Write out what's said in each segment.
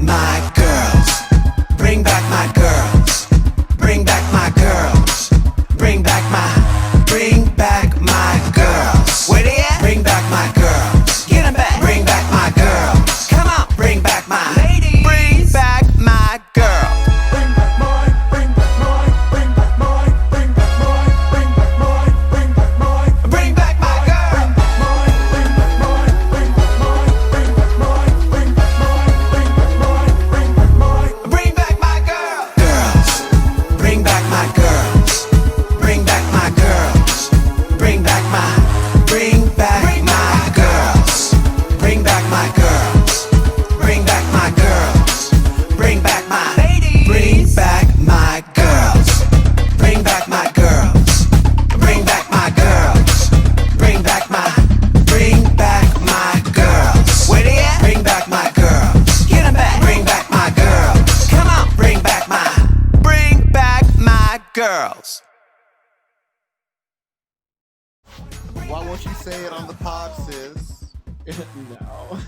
my girls. Bring back my girls. Bring back my girls. Bring back my girls. Where they at? Bring back my girls. Get them back. Bring back my girls. Come on. Bring back my ladies. Bring back my girls. Bring back mine. Bring back mine. Bring back mine. Bring back mine. Bring back mine. Bring back mine. Bring back my girl. Bring back mine. Bring back mine. Bring back mine. Bring back mine. Bring back mine. Bring back mine. Bring back my girl. Girls. Bring back my girls. Bring back my girls. Bring back my girls. Bring back my girls. Bring back my girls. Bring back my ladies. Bring back my girls. Bring back my girls. Bring back my girls. Bring back my girls. Where they at? Bring back my girls. Get them back. Bring back my girls. Come on. Bring back my girls. Why won't you say it on the pod, sis? No.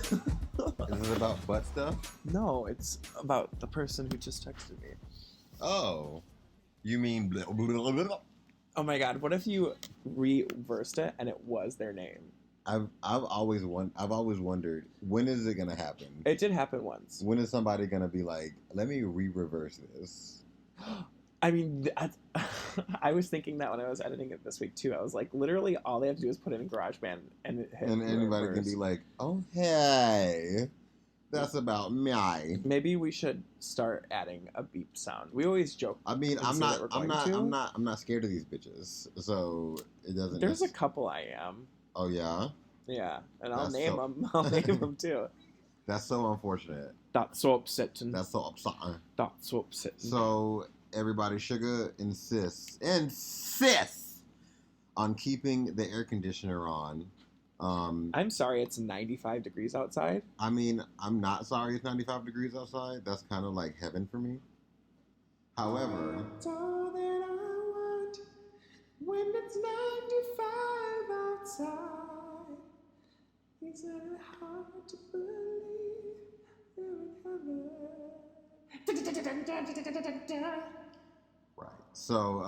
Is it about butt stuff? No, it's about the person who just texted me. Oh. You mean... blah, blah, blah, blah. Oh my god, what if you reversed it and it was their name? I've always wondered, when is it going to happen? It did happen once. When is somebody going to be like, let me re-reverse this? I mean, I was thinking that when I was editing it this week too. I was like, literally all they have to do is put it in GarageBand and hit And anybody can be like, oh, hey, that's about me. Maybe we should start adding a beep sound. We always joke. I mean, I'm not scared of these bitches, so it doesn't. There's a couple I am. Oh yeah. Yeah, and I'll That's name them. I'll name them too. That's so unfortunate. That's so upsetting. That's so upsetting. That's so upsetting. So everybody, Sugah insists on keeping the air conditioner on. I'm sorry, it's 95 degrees outside. I mean, I'm not sorry it's 95 degrees outside. That's kind of like heaven for me. However, It's all that I want when it's 95 outside. Is it hard to believe you're in heaven? right. So,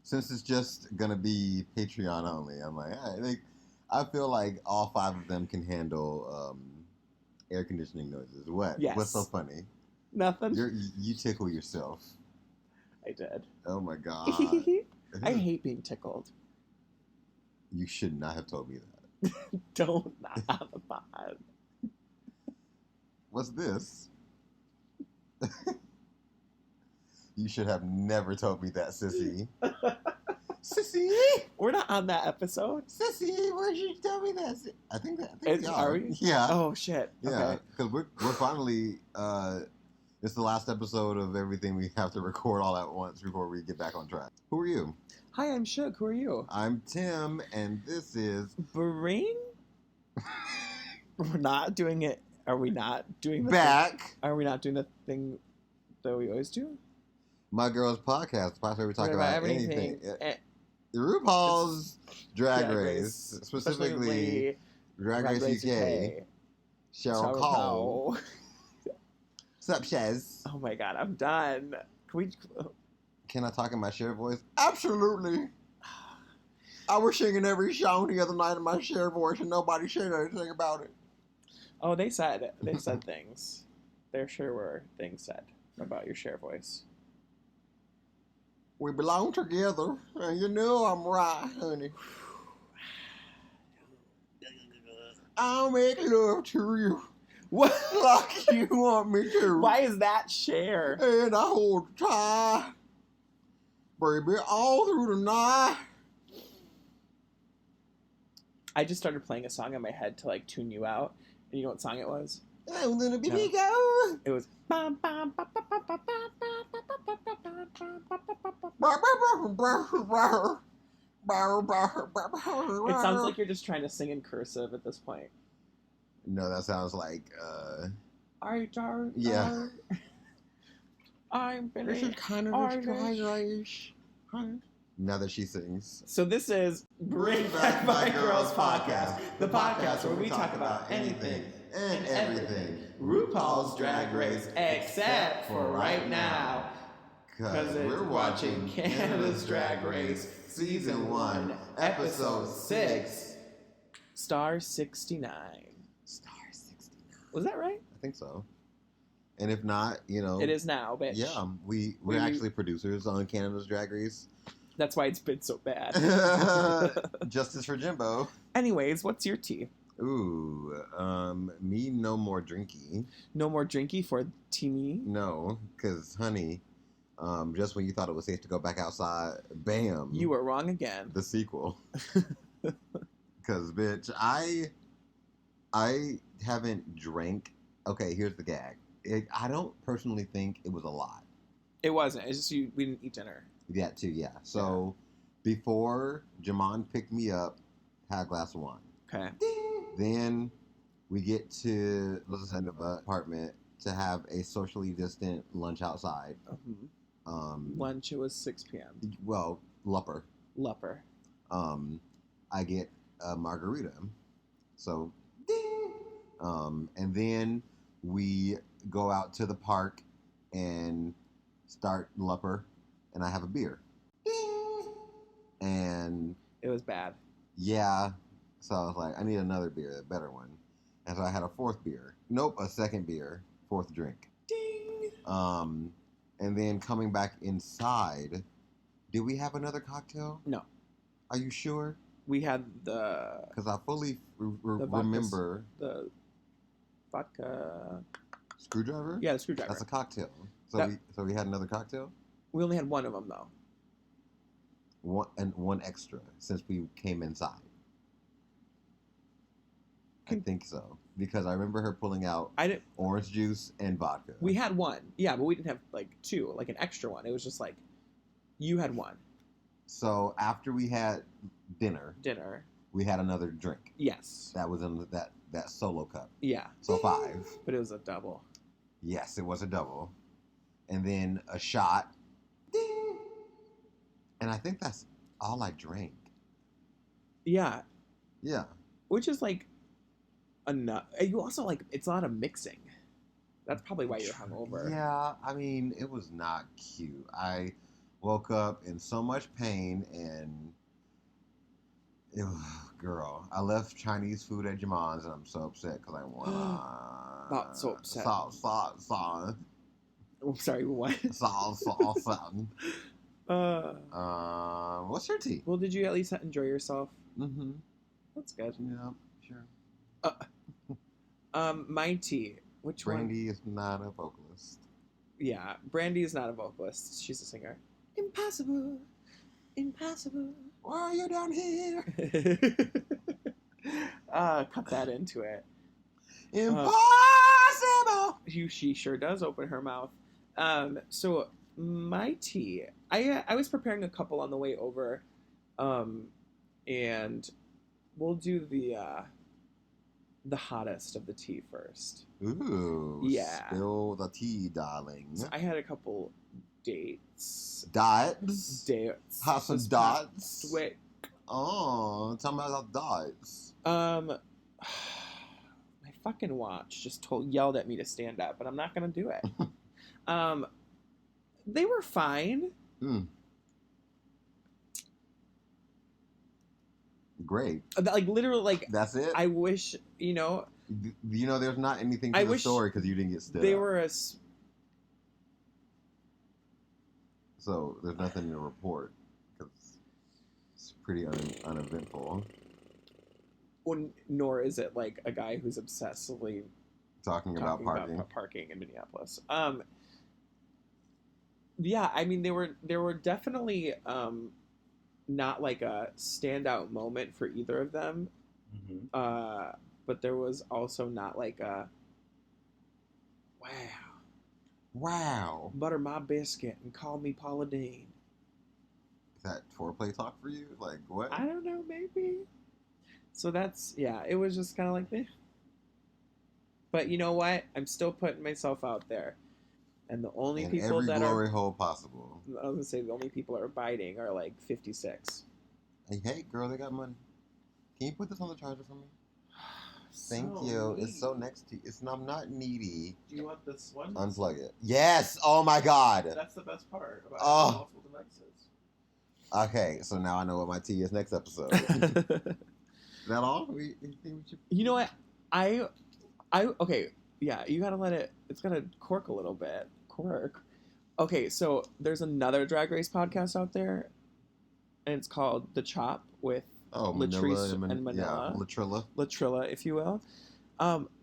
since it's just gonna be Patreon only, I'm like, I feel like all 5 of them can handle air conditioning noises. What? Yes. What's so funny? Nothing. You tickle yourself. I did. Oh my god. I hate being tickled. You should not have told me that. Don't not on the pod. What's this? You should have never told me that, sissy. Sissy! We're not on that episode. Sissy, where'd you tell me that? I think we Are are. we? Yeah. Oh shit. Yeah, Okay. because we're finally, it's the last episode of everything we have to record all at once before we get back on track. Who are you? Hi, I'm Shug. Who are you? I'm Tim, and this is... Bring? We're not doing it. Are we not doing the Back! Thing? Are we not doing the thing that we always do? My Girls Podcast, the podcast where we talk about anything. Eh, RuPaul's Drag Drag Race, specifically Drag Race UK. Cheryl Cole. Sup, Shez? Oh my god, I'm done. Can I talk in my share voice? Absolutely. I was singing every song the other night in my share voice and nobody said anything about it. Oh, they said things. There sure were things said about your share voice. We belong together, and you know I'm right, honey. I'll make love to you. What? Like you want me to. Why is that share? And I hold you tight, baby, all through the night. I just started playing a song in my head to like tune you out. And you know what song it was? I'm gonna be No. go. It was. It sounds like you're just trying to sing in cursive at this point. No, that sounds like Yeah. I'm this is kind of a Drag Race. Now that she sings. So this is Bring Back My Girls Podcast, the podcast where we talk about anything and everything RuPaul's Drag Race, except for right now. Because we're watching Canada's Drag Race, Season 1, Episode 6. Star 69. Star 69. Was that right? I think so. And if not, you know. It is now, bitch. Yeah, we're actually producers on Canada's Drag Race. That's why it's been so bad. Justice for Jimbo. Anyways, what's your tea? Ooh, me no more drinky. No more drinky for Timi? No, because, honey, just when you thought it was safe to go back outside, bam. You were wrong again. The sequel. Because, bitch, I haven't drank. Okay, here's the gag. I don't personally think it was a lot. It wasn't. It's just we didn't eat dinner. That too, yeah. So, before Jamon picked me up, had a glass of wine. Okay. Then we get to the apartment to have a socially distant lunch outside. Lunch, it was 6 p.m. Well, Lupper. I get a margarita. So, and then we go out to the park and start Lupper, and I have a beer. And it was bad. Yeah. So I was like, I need another beer, a better one. And so I had a fourth beer. Nope, a second beer, fourth drink. Ding! And then coming back inside, did we have another cocktail? No. Are you sure? We had the... Because I fully remember... The vodka... Screwdriver? Yeah, the screwdriver. That's a cocktail. So we had another cocktail? We only had one of them, though. One extra, since we came inside. I think so. Because I remember her pulling out orange juice and vodka. We had one. Yeah, but we didn't have, like, two. Like, an extra one. It was just, like, you had one. So, after we had dinner, we had another drink. Yes. That was in that solo cup. Yeah. So 5. But it was a double. Yes, it was a double. And then a shot. Ding! And I think that's all I drank. Yeah. Yeah. Which is, like, enough. You also, like, it's a lot of mixing. That's probably why you're hungover. Yeah, I mean, it was not cute. I woke up in so much pain and... girl, I left Chinese food at Jamon's and I'm so upset because I want... Not so upset. Salt. I'm sorry, what? Salt. What's your tea? Well, did you at least enjoy yourself? Mm-hmm. That's good. Yeah, sure. My tea. Which one? Brandy is not a vocalist. Yeah, Brandy is not a vocalist. She's a singer. Impossible. Why are you down here? Cut that into it. Impossible. She sure does open her mouth. So my tea. I was preparing a couple on the way over, and we'll do the hottest of the tea first. Ooh. Yeah. Spill the tea, darling. So I had a couple dates. Dots? Dates. Have some dots? Wait. Oh, tell me about dots. My fucking watch just yelled at me to stand up, but I'm not gonna do it. They were fine. Great. Like literally, like that's it. I wish there's not anything to the story because you didn't get stood. They up. were So there's nothing to report because it's pretty uneventful. Well, nor is it like a guy who's obsessively talking about parking in Minneapolis. Yeah, I mean they were definitely not like a standout moment for either of them. Mm-hmm. But there was also not like a wow, butter my biscuit and call me Paula Deen. Is that foreplay talk for you? Like what? I don't know, maybe. So it was just kind of like meh. But you know what? I'm still putting myself out there. And the only people every that glory hole possible. I was gonna say the only people are biting are like 56. Hey, girl, they got money. Can you put this on the charger for me? Thank you. It's so next to you. I'm not needy. Do you want this one? Unplug it. Yes. Oh my God. That's the best part about Oh. multiple devices. Okay, so now I know what my tea is next episode. Is that all? You know what? I okay. Yeah, you gotta let it. It's gotta cork a little bit. Cork. Okay, so there's another Drag Race podcast out there, and it's called The Chop with Latrice and Manila. Yeah, Latrilla. Latrilla, if you will.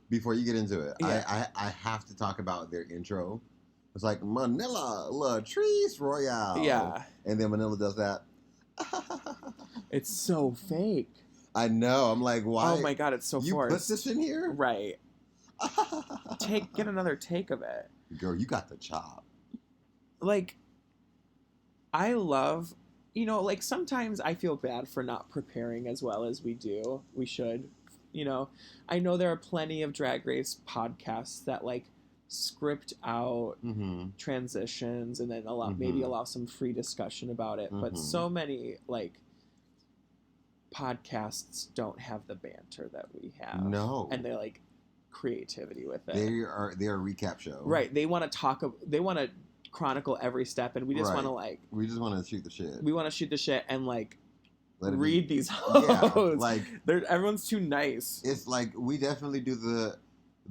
Before you get into it, Yeah. I have to talk about their intro. It's like Manila, Latrice Royale. Yeah. And then Manila does that. It's so fake. I know. I'm like, why? Oh my God, it's so you forced. put this in here? Right. Get another take of it. Girl, you got the chop. Like, I love, like sometimes I feel bad for not preparing as well as we do. We should, I know there are plenty of Drag Race podcasts that like script out transitions and then maybe allow some free discussion about it. But so many like podcasts don't have the banter that we have. No. And they're like creativity with it. They're a recap show. Right. They want to chronicle every step, and we just want to we just want to shoot the shit. We want to shoot the shit and like read these yeah, hoes. like everyone's too nice. It's like we definitely do the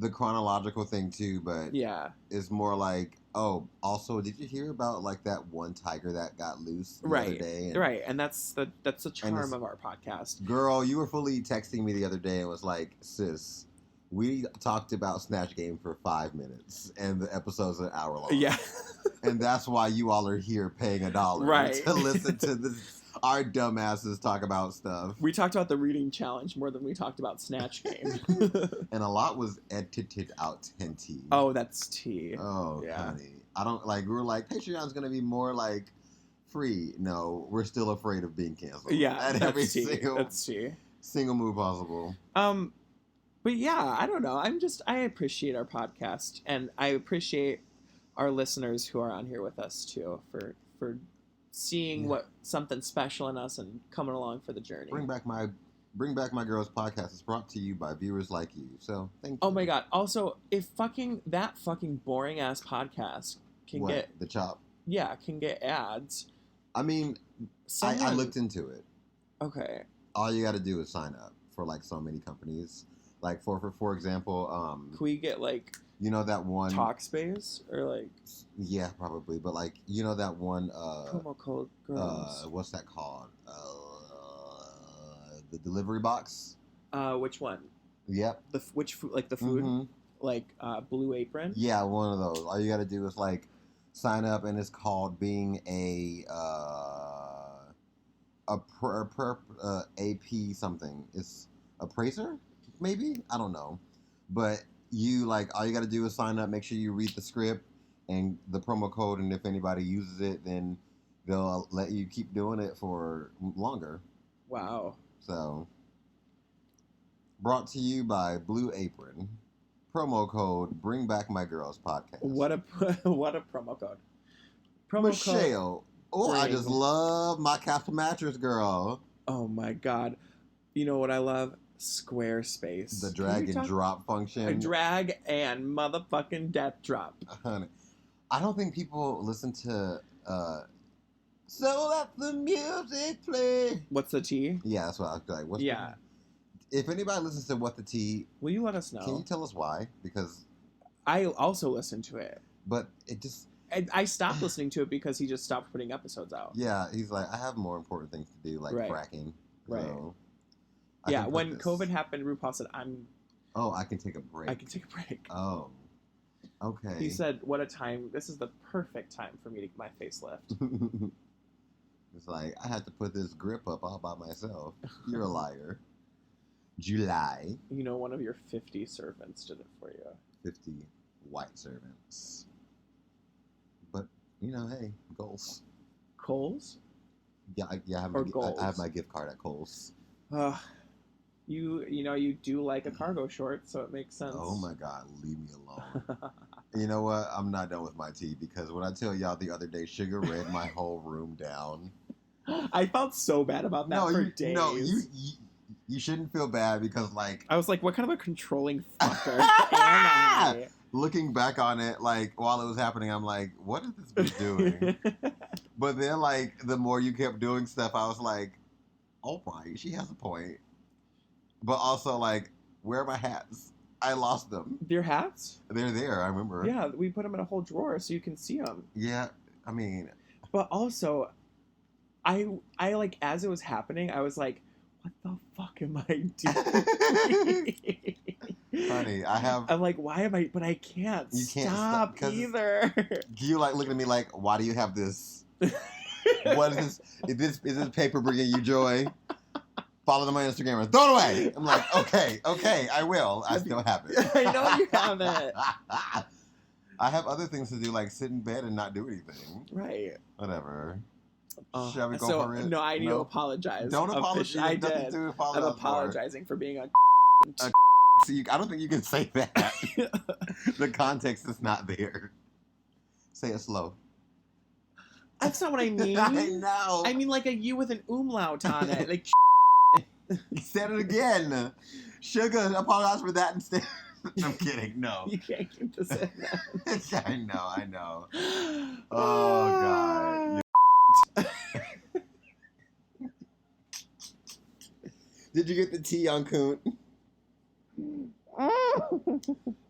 chronological thing too, but yeah, it's more like, oh, also, did you hear about like that one tiger that got loose the other day? Right, and that's the charm of our podcast. Girl, you were fully texting me the other day and was like, sis, we talked about Snatch Game for 5 minutes, and the episode's an hour long. Yeah. And that's why you all are here paying $1 to listen to our dumbasses talk about stuff. We talked about the reading challenge more than we talked about Snatch Game. And a lot was edited out in tea. Oh, that's tea. Oh, yeah. Honey. I don't, like, we were like, Patreon's going to be more, like, free. No, we're still afraid of being canceled. Yeah, that's tea. Single move possible. But yeah, I don't know. I appreciate our podcast, and I appreciate our listeners who are on here with us too for seeing something special in us and coming along for the journey. Bring Back My Girls podcast is brought to you by viewers like you. So thank you. Oh my God! Also, if that fucking boring ass podcast can get the chop, can get ads. I mean, I looked into it. Okay. All you got to do is sign up for like so many companies. Like for example, can we get like that one Talkspace or like probably, but like that one promo code girls. What's that called? The delivery box. Which one? Yep. Which food? Like the food? Like Blue Apron? Yeah, one of those. All you got to do is like sign up, and it's called being a AP something. It's appraiser. Maybe? I don't know. But all you got to do is sign up, make sure you read the script and the promo code, and if anybody uses it, then they'll let you keep doing it for longer. Wow. So, brought to you by Blue Apron. Promo code Bring Back My Girls podcast. What a promo code. Michelle. Oh, I just love my Captain Mattress girl. Oh my God. You know what I love? Squarespace. The drag and drop function. A drag and motherfucking death drop. Honey, I don't think people listen to So Let the Music Play. What's the tea? Yeah, that's what I was like. If anybody listens to What the Tea, will you let us know? Can you tell us why? Because I also listened to it. But it just... I stopped listening to it because he just stopped putting episodes out. Yeah, he's like, I have more important things to do, like fracking. Right. So yeah, when COVID happened, RuPaul said, I can take a break. I can take a break. Oh. Okay. He said, what a time. This is the perfect time for me to get my facelift. It's like, I had to put this grip up all by myself. You're a liar. July. One of your 50 servants did it for you. 50 white servants. But, hey, goals. Kohl's? Yeah, I have my gift card at Kohl's. You do like a cargo short, so it makes sense. Oh my God, leave me alone. You know what? I'm not done with my tea because when I tell y'all the other day, Sugar read my whole room down. I felt so bad about that for days. No, you shouldn't feel bad because, like, I was like, what kind of a controlling fucker am I? looking back on it, like, while it was happening, I'm like, what is this bitch doing? But then, like, the more you kept doing stuff, I was like, oh my, she has a point. But also, like, where are my hats? I lost them. Your hats? They're there, I remember. Yeah, we put them in a whole drawer so you can see them. Yeah, I mean... But also, I like, as it was happening, I was like, what the fuck am I doing? Honey, I'm like, why am I... But I can't, You can't stop stop, 'cause either. You, like, looking at me like, why do you have this? What is this? Is this paper bringing you joy? Follow them on Instagram and throw it away. I'm like, okay, I will. I still have it. I know you have it. I have other things to do, like sit in bed and not do anything. Right. Whatever. Shall we go so, for it? No, I need to apologize. Don't apologize. I Nothing did. to apologize I'm apologizing for being a See, I don't think you can say that. The context is not there. Say it slow. That's not what I mean. I know. I mean like a U with an umlaut on it. Like You said it again. Sugah, apologize for that instead. I'm kidding. No. You can't keep this in there. I know. Oh, God. Did you get the tea on Coont?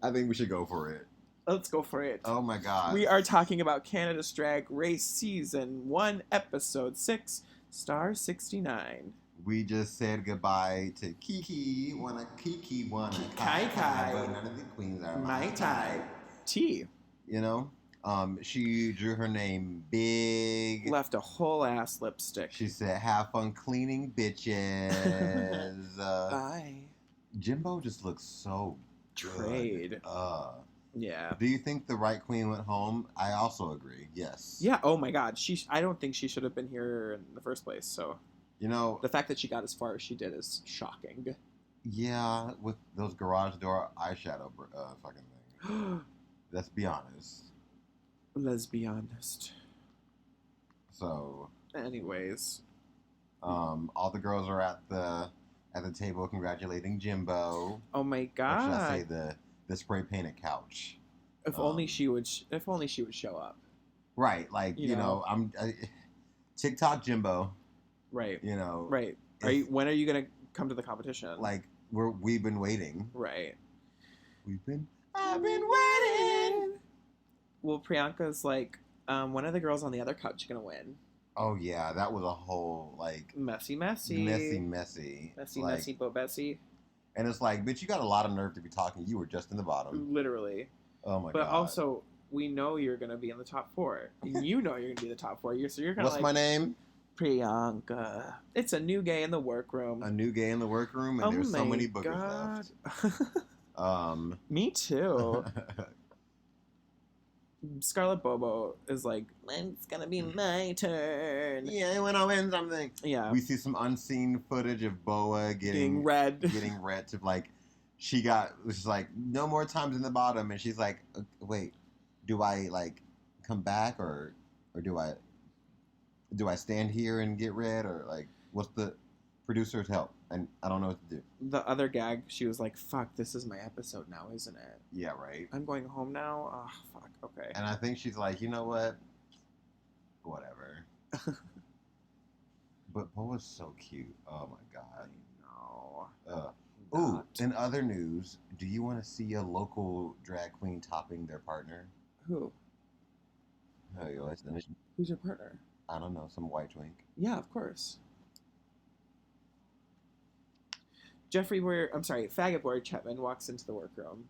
I think we should go for it. Let's go for it. Oh, my God. We are talking about Canada's Drag Race Season 1, Episode 6, Star 69. We just said goodbye to Kiki. Wanna Kai Kai. but none of the queens are My type. T. You know? She drew her name big. Left a whole ass lipstick. She said, have fun cleaning, bitches. Bye. Jimbo just looks so good. Trade. Yeah. Do you think the right queen went home? I also agree. Yes. Yeah. Oh my God. I don't think she should have been here in the first place. So You know, the fact that she got as far as she did is shocking. yeah, with those garage door eyeshadow fucking thing. Let's be honest. Let's be honest. So, Anyways, all the girls are at the table congratulating Jimbo. oh my Or should God! I say the spray painted couch? If only she would. If only she would show up. Right, like You know. TikTok Jimbo. Right. You know, Right. When are you gonna come to the competition? like we've been waiting. Right. I've been waiting. Well, Priyanka's like, one of the girls on the other couch gonna win. Oh yeah, that was a whole like Messy. messy. Messy, but Bessie. And it's like, bitch, you got a lot of nerve to be talking. You were just in the bottom. Literally. Oh my god. But also, we know you're gonna be in the top 4. You know you're gonna be in the top 4. So you're gonna. What's my name? Priyanka. It's a new gay in the workroom. A new gay in the workroom, and there's so many boogers left. Me too. Scarlet Bobo is like, it's gonna be my turn. Yeah, I want to win something. Yeah. We see some unseen footage of Boa Getting red. getting red to like, she's like, no more times in the bottom, and she's like, wait, do I like come back or do I stand here and get red or like what's the producer's help? And I don't know what to do. The other gag, she was like, fuck, this is my episode now, isn't it? Yeah, right. I'm going home now? Oh, fuck, okay. And I think she's like, you know what? Whatever. But Boa's so cute. Oh my god. No. Ooh, in other news, do you want to see a local drag queen topping their partner? Who? Oh, Who's your partner? I don't know, some white twink. Yeah, of course. Faggot Boy Chapman walks into the workroom.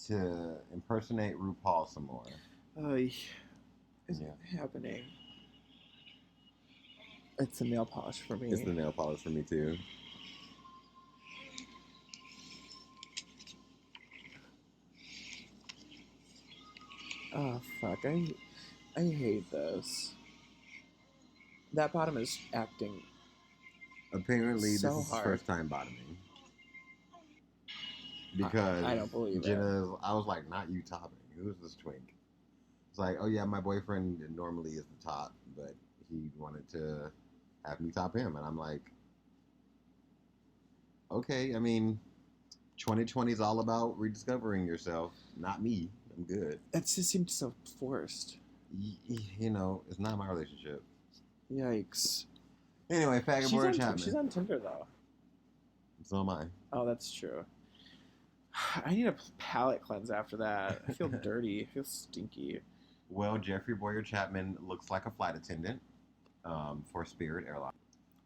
To impersonate RuPaul some more. Is it happening? It's the nail polish for me. It's the nail polish for me too. Oh fuck! I hate this. That bottom is acting. Apparently, So this is his hard. first time bottoming. Because I don't believe Jenna, I was like, not you topping. Who's this twink? It's like, oh yeah, my boyfriend normally is the top, but he wanted to have me top him, and I'm like, Okay, I mean, 2020 is all about rediscovering yourself. Not me. I'm good. It just seemed so forced. You know, it's not my relationship. Yikes. Anyway, faggot boy Chapman. She's on Tinder though. So am I. Oh, that's true. I need a palate cleanse after that. I feel dirty. I feel stinky. Well, Jeffrey Boyer Chapman looks like a flight attendant for Spirit Airlines.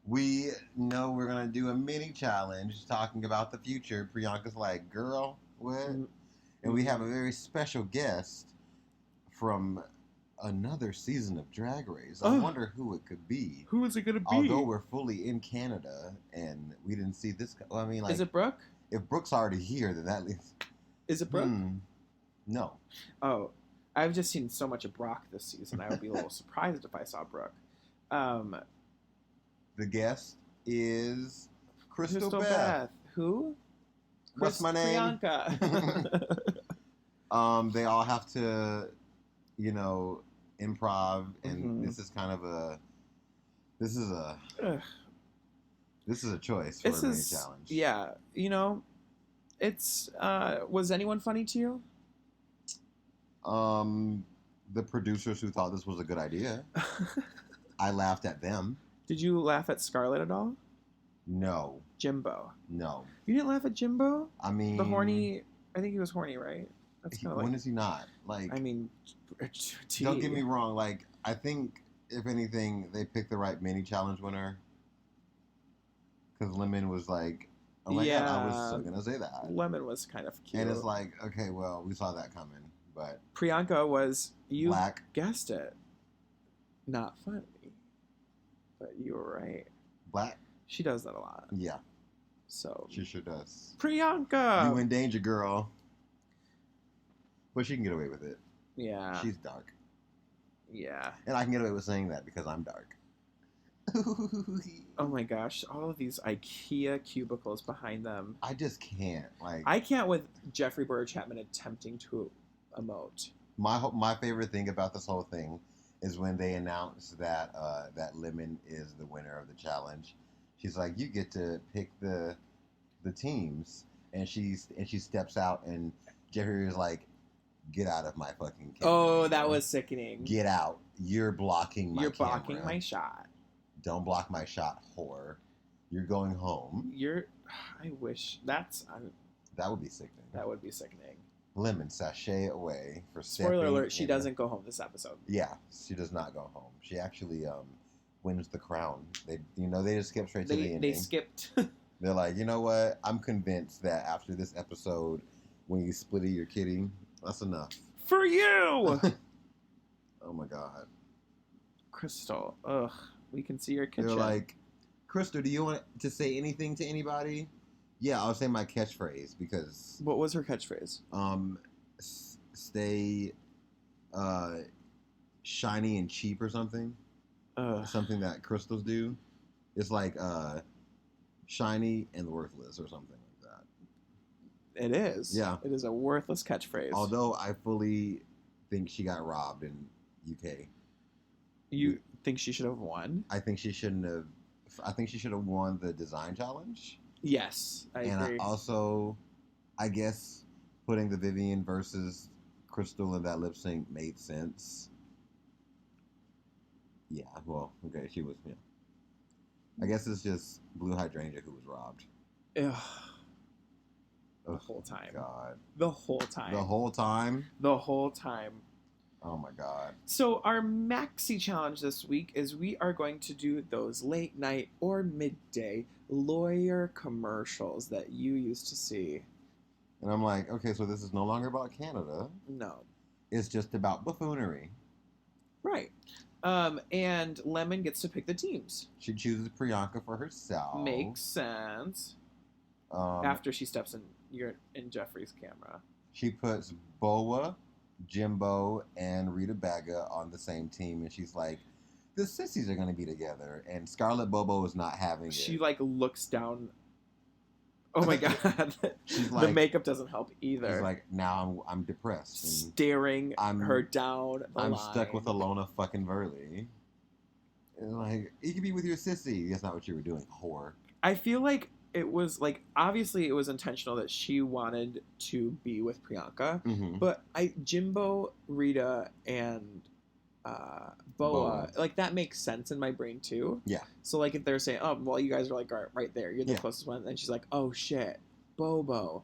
We know we're going to do a mini challenge talking about the future. Priyanka's like, girl, what? Mm-hmm. And we have a very special guest from another season of Drag Race. I wonder who it could be. Who is it going to be? Although we're fully in Canada and we didn't see this. Well, I mean, like, is it Brooke? If Brooke's already here, then that leaves. Is it Brooke? No. Oh, I've just seen so much of Brock this season. I would be a little surprised if I saw Brooke. The guest is Crystal Beth. Who? What's my name? Priyanka. They all have to, you know, improv, and this is kind of a. This is a choice for a mini challenge. Yeah, you know, it's. Was anyone funny to you? The producers who thought this was a good idea. I laughed at them. Did you laugh at Scarlett at all? No. Jimbo. No. You didn't laugh at Jimbo? I mean, the horny. I think he was horny, right? That's kind of like. When is he not? Like, I mean, don't get me wrong. Like, I think if anything, they picked the right mini challenge winner. Because Lemon was like, oh my god, I was so gonna say that. Lemon was kind of cute. And it's like, okay, well, we saw that coming, but Priyanka was, you black. Guessed it, not funny, but you were right. Black. She does that a lot. Yeah. So she sure does. Priyanka, you in danger, girl. But she can get away with it. Yeah. She's dark. Yeah. And I can get away with saying that because I'm dark. Oh my gosh, all of these IKEA cubicles behind them. I just can't. Like, I can't with Jeffrey Boyer Chapman attempting to emote. My favorite thing about this whole thing is when they announce that that Lemon is the winner of the challenge. She's like, you get to pick the teams, and she steps out, and Jeffrey is like, get out of my fucking camera. Oh, that was sickening. Get out. You're blocking my camera. You're blocking my shot. Don't block my shot, whore. You're going home. I wish that would be sickening. That would be sickening. Lemon sashay away for Spoiler alert, she doesn't go home this episode. Yeah, she does not go home. She actually wins the crown. They just skip straight to the ending. They skipped. They're like, you know what? I'm convinced that after this episode, when you split it, you're kidding. That's enough. For you! Oh my god. Crystal. Ugh. We can see your kitchen. They're like, Crystal, do you want to say anything to anybody? Yeah, I'll say my catchphrase because. What was her catchphrase? Stay shiny and cheap or something. Something that crystals do. It's like shiny and worthless or something like that. It is. Yeah. It is a worthless catchphrase. Although I fully think she got robbed in UK. You think she should have won? I think she shouldn't have. I think she should have won the design challenge. Yes, I agree. And also, I guess putting the Vivian versus Crystal in that lip sync made sense. Yeah, well, okay, she was, yeah. I guess it's just Blue Hydrangea who was robbed. Ugh. The whole time. God. The whole time. The whole time? The whole time. Oh my god. So our maxi challenge this week is we are going to do those late night or midday lawyer commercials that you used to see. And I'm like, okay, so this is no longer about Canada. No. It's just about buffoonery. Right. And Lemon gets to pick the teams. She chooses Priyanka for herself. Makes sense. After she steps in Jeffrey's camera. She puts Boa, Jimbo, and Rita Baga on the same team, and she's like, the sissies are going to be together, and Scarlett Bobo is not having it. She, like, looks down. Oh, my God. She's like, the makeup doesn't help either. She's like, now I'm depressed. And staring her down the I'm line. stuck with Alona fucking Verley. And like, you could be with your sissy. That's not what you were doing, whore. I feel like it was like obviously it was intentional that she wanted to be with Priyanka, Mm-hmm. but Jimbo, Rita, and Boa, like that makes sense in my brain too. Yeah. So like if they're saying, oh well, you guys are like right there, you're the Yeah. closest one, and she's like, oh shit, Bobo,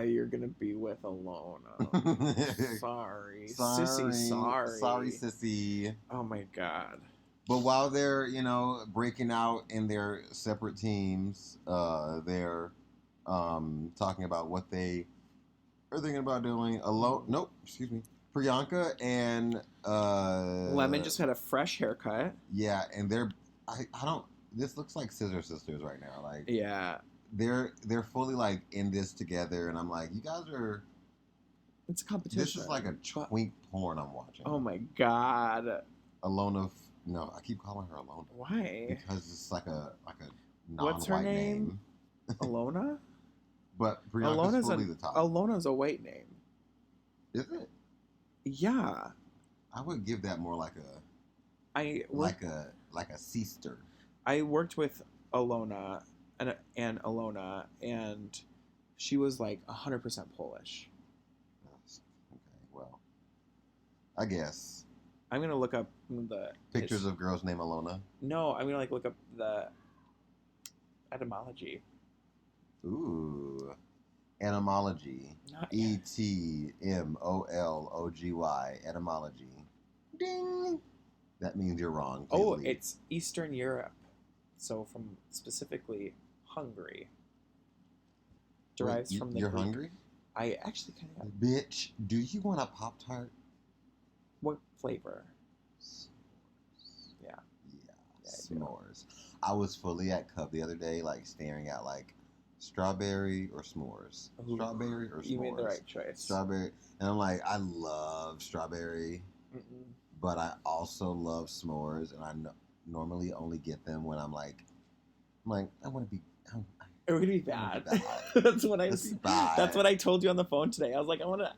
you're gonna be with Alona. Sorry, sissy, sorry, sissy. Oh my god. But while they're, breaking out in their separate teams, they're talking about what they are thinking about doing alone. Nope, excuse me. Priyanka and Lemon just had a fresh haircut. Yeah, and I don't. This looks like Scissor Sisters right now. Like, yeah, they're fully like in this together, and I'm like, you guys are. It's a competition. This is like a twink porn I'm watching. Oh my god. Alona. No, I keep calling her Alona. Why? Because it's like a non-white What's her name? Alona? But Priyanka's fully the top. Alona's a white name. Is it? Yeah. I would give that more like a sister. I worked with Alona and Alona, and she was like 100% Polish. Okay, well, I guess. I'm gonna look up the Pictures of girls named Alona. No, I'm gonna look up the etymology. Ooh, etymology. ETMOLOGY. Etymology. Ding. That means you're wrong. Please leave. It's Eastern Europe, so from specifically Hungary. Derives from the. You're Greek. hungry? I actually kind of. Bitch, do you want a Pop-Tart? What flavor? S'mores. Yeah, s'mores. I was fully at Cub the other day, like staring at like strawberry or s'mores. Ooh, strawberry or s'mores. You made the right choice. Strawberry, and I'm like, I love strawberry, but I also love s'mores, and I normally only get them when I'm like, I want to be. It would be bad. That's what That's what I told you on the phone today. I was like, I want to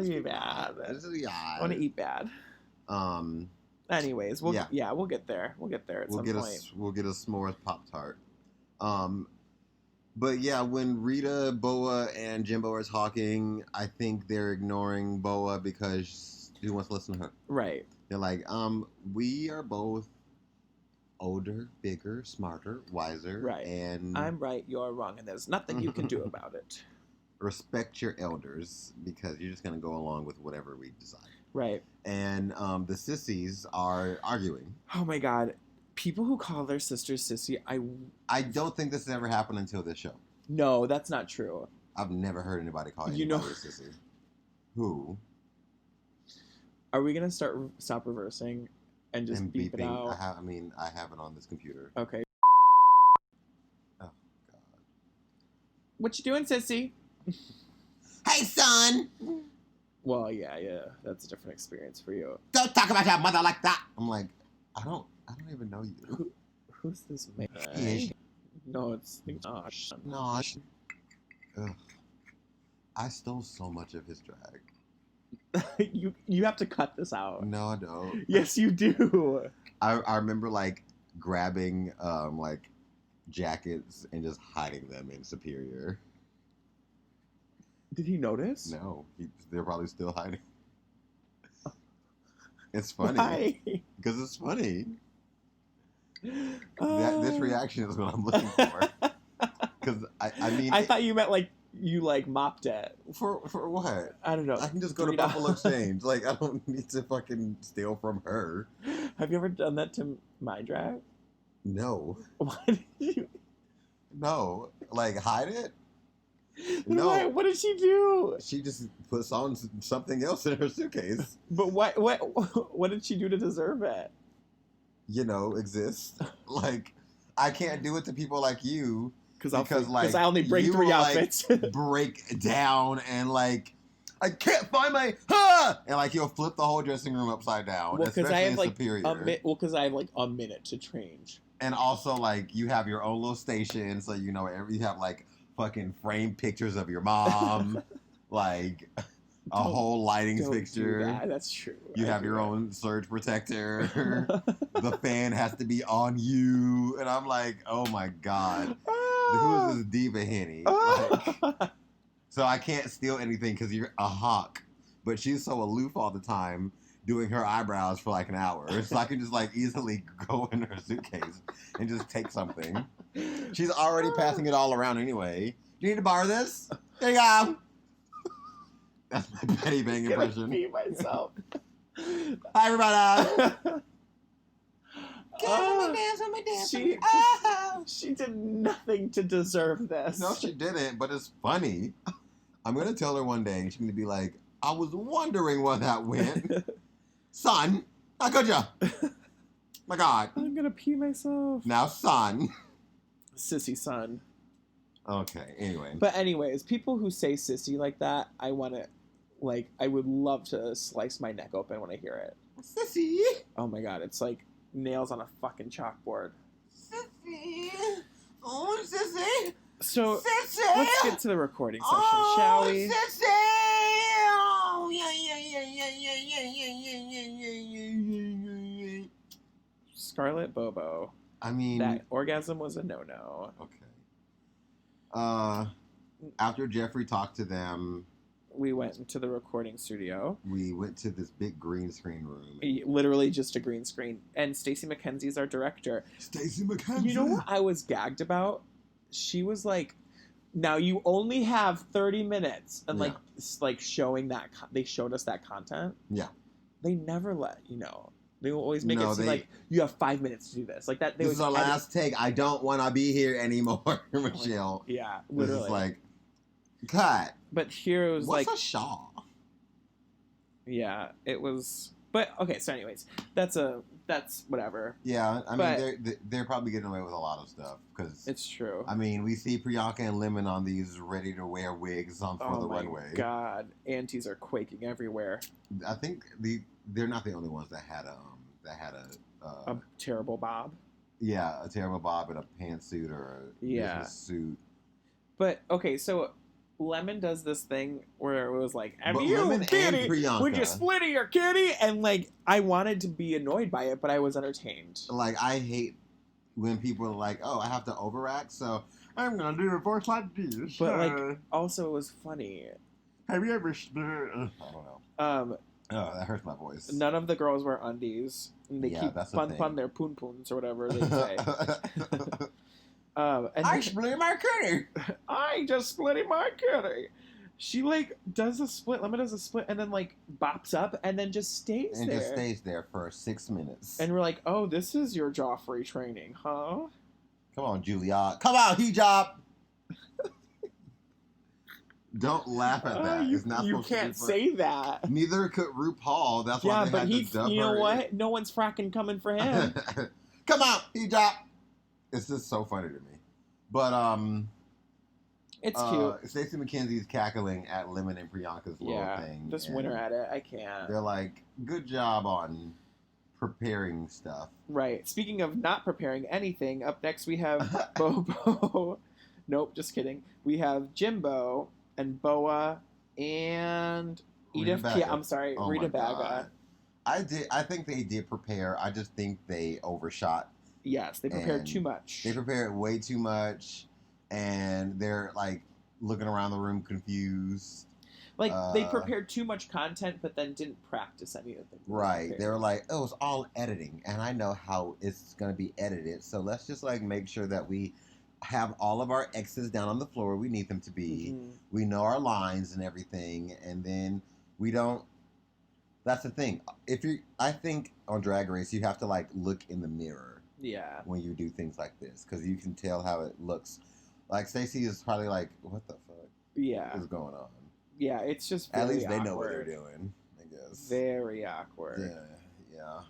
be bad. I want to eat bad. Anyways, we'll get there. We'll get there at some point. We'll get a s'mores Pop-Tart. But yeah, when Rita, Boa, and Jimbo are talking, I think they're ignoring Boa because he wants to listen to her. Right. They're like, we are both older, bigger, smarter, wiser. Right. And I'm right, you're wrong, and there's nothing you can do about it. Respect your elders because you're just going to go along with whatever we decide. Right. And the sissies are arguing. Oh my god. People who call their sisters sissy, I don't think this has ever happened until this show. No, that's not true. I've never heard anybody call anybody a sissy. Who? Are we going to stop reversing and just beep it out? I have it on this computer. Okay. Oh, God. What you doing, sissy? Hey, son! Well, yeah, that's a different experience for you. Don't talk about your mother like that! I'm like, I don't even know you. Who's this man? No, it's Nosh. Nosh. Ugh. I stole so much of his drag. You have to cut this out. No, I don't. Yes, you do. I remember like grabbing like jackets and just hiding them in Superior. Did he notice? No, they're probably still hiding. It's funny. Why? Because it's funny. This reaction is what I'm looking for. Because I thought you meant like you like mopped it. For what? I don't know. I can just go to Buffalo Exchange. Like I don't need to fucking steal from her. Have you ever done that to my drag? No. Why did you? No. Like hide it? No. What did she do? She just puts on something else in her suitcase. But what did she do to deserve it? Exist. Like, I can't do it to people like you because I only bring 3 outfits. Break down and like, I can't find my and like you'll flip the whole dressing room upside down. Well, because I have like Superior. because I have like a minute to change. And also like you have your own little station, so you have like fucking framed pictures of your mom, like a whole lighting fixture. Do that. That's true. You have your own surge protector. The fan has to be on you, and I'm like, oh my god. Who is this diva henny? Like, so I can't steal anything because you're a hawk. But she's so aloof all the time, doing her eyebrows for like an hour. So I can just like easily go in her suitcase and just take something. She's already passing it all around anyway. Do you need to borrow this? There you go. That's my Betty Bang impression. I'm gonna pee myself. Hi, everybody. She did nothing to deserve this. No, she didn't, but it's funny. I'm going to tell her one day, and she's going to be like, I was wondering where that went. Son, how could you? My God. I'm gonna pee myself. Now, son. Sissy son. Okay, anyway. But anyways, people who say sissy like that, I want to, like, I would love to slice my neck open when I hear it. Sissy. Oh my God, it's like nails on a fucking chalkboard. Sissy. Oh, sissy. So, Sissy. let's get to the recording session, shall we? Sissy. Oh, yeah. Scarlet Bobo. I mean, That orgasm was a no-no. okay. After Jeffrey talked to them, We went into the recording studio. we went to this big green screen room. Literally just a green screen. And Stacey McKenzie's our director. Stacey McKenzie. You know what I was gagged about? She was like, now you only have 30 minutes. And Yeah. like showing that, they showed us that content. Yeah. They never let you know. They will always make No, it seem they- like you have 5 minutes to do this. Like that. They This is always our edit- last take. I don't want to be here anymore, Michelle. Yeah, This literally. is like, cut. But here it was What's like, a shawl? yeah, it was. But okay, so anyways, that's whatever. Yeah, I But- mean, they're probably getting away with a lot of stuff because It's true. I mean, we see Priyanka and Lemon on these ready-to-wear wigs for Oh the my runway. God, aunties are quaking everywhere. I think they're not the only ones that had a A terrible bob. a terrible bob and a pantsuit or a Yeah. business suit. But okay, so Lemon does this thing where it was like, "And But you, Lemon and kitty, Priyanka- would you split your kitty?" And like, I wanted to be annoyed by it, but I was entertained. Like, I hate when people are like, "Oh, I have to overact, so I'm gonna do a voice like this." But like, also it was funny. have you ever split? I don't know. Oh, that hurts my voice. None of the girls wear undies. And they Yeah, keep that's the pun thing. their poon poons or whatever they say. And I then- split my kitty. I just split my kitty. She like does a split. Lemon does a split, and then like bops up, and then just stays And there. just stays there for 6 minutes. And we're like, oh, this is your Joffrey training, huh? Come on, Julia. Come on, hijab. Don't laugh at that. You, It's not you supposed to be can't for- say that. Neither could RuPaul. That's why Yeah, they but had he, to dub you know her what? No one's fracking coming for him. Come on, hijab. It's just so funny to me. But It's cute. Stacey McKenzie's cackling at Lemon and Priyanka's little Yeah, thing. just and winner at it. I can't. They're like, good job on preparing stuff. Right. Speaking of not preparing anything, up next we have Bobo. Nope, just kidding. We have Jimbo and Boa and Rita Edith. Baga. I'm sorry, Oh Rita my Baga. God. I think they did prepare. I just think they overshot. Yes, they prepared And too much. They prepared way too much, and they're like looking around the room confused. Like they Uh, prepared too much content, but then didn't practice any of it. Right. They were like, oh, it's all editing, and I know how it's going to be edited, so let's just like make sure that we have all of our X's down on the floor where we need them to be. Mhm. We know our lines and everything, and then we don't. That's the thing. I think on Drag Race you have to like look in the mirror Yeah. when you do things like this because you can tell how it looks. Like Stacey is probably like, what the fuck Yeah. is going on? Yeah. It's just very At least they awkward. know what they're doing, I guess. Very awkward. Yeah.